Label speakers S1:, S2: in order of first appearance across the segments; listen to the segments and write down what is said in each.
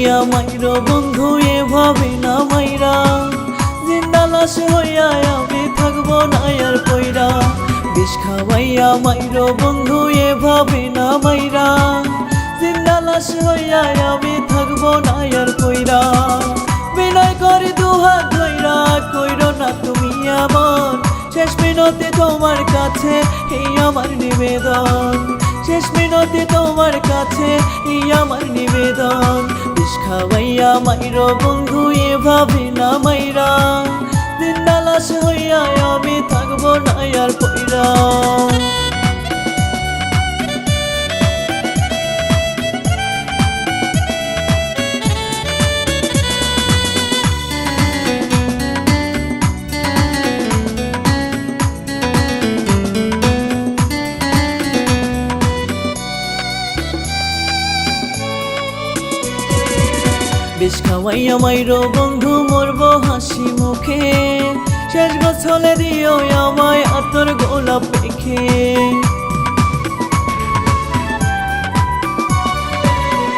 S1: খাওয়াইয়া মাইরো বন্ধু এভাবে না মাইরা, জিন্দা লাশ হইয়া আমি থাকবো না আর পইরা। বিষ খাওয়াইয়া মাইরো বন্ধু এভাবে না মাইরা, জিন্দা লাশ হইয়া আমি থাকবো না আর পইরা। বিনয় করে দুহাত ধইরা কইরো না তুমি এমন, শেষ মিনতে তোমার কাছে এই আমার নিবেদন, শেষ মিনতে তোমার কাছে এই আমার নিবেদন। বিষ খাওয়াইয়া মাইরো বন্ধু এভাবে না মাইরা, জিন্দা লাশ হইয়া আমি থাকবো না আর পইরা। বিষ খাওয়াইয়া মাইরো বন্ধু মরবো হাসি মুখে, শেষ গোছলে দিও আমায় আতর গোলাপ মেখে।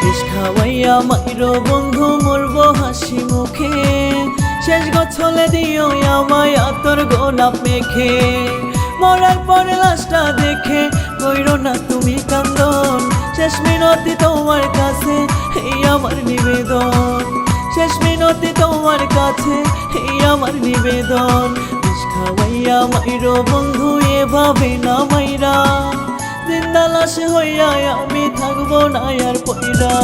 S1: বিষ খাওয়াইয়া মাইরো বন্ধু মরবো হাসি মুখে, শেষ গোছলে দিও আমায় আতর গোলাপ মেখে। মরার পরে লাশটা দেখে কইরো না তুমি কান্দন, শেষ মিনতি তোমার কাছে এই আমার নিবেদন, শেষ মিনতি তোমার কাছে এই আমার নিবেদন। বিষ খাওয়াইয়া মাইরো বন্ধু এভাবে না মাইরা, জিন্দা লাশ হইয়া আমি থাকবো না আর পইরা।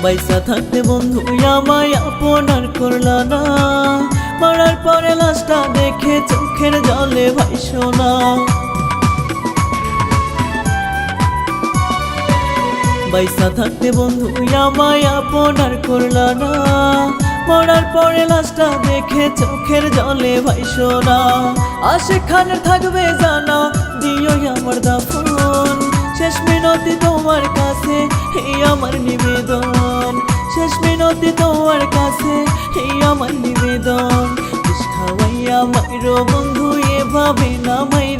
S1: বাইসা থাকতে বন্ধু আমায় আপনার করলা না, মরার পরে লাশটা দেখে চোখের জলে ভাইসো না। বাইসা থাকতে বন্ধু আমায় আপনার করলা না, মরার পরে লাশটা দেখে চোখের জলে ভাইসো না। আশিক খানের থাকবে জানা দিও আমার দাফন, শেষ মিনতি তোমার কাছে এই আমার নিবেদন, শেষ মিনতি তোমার কাছে এই আমার নিবেদন। বিষ খাওয়াইয়া মাইরো বন্ধু এভাবে না মাইরা,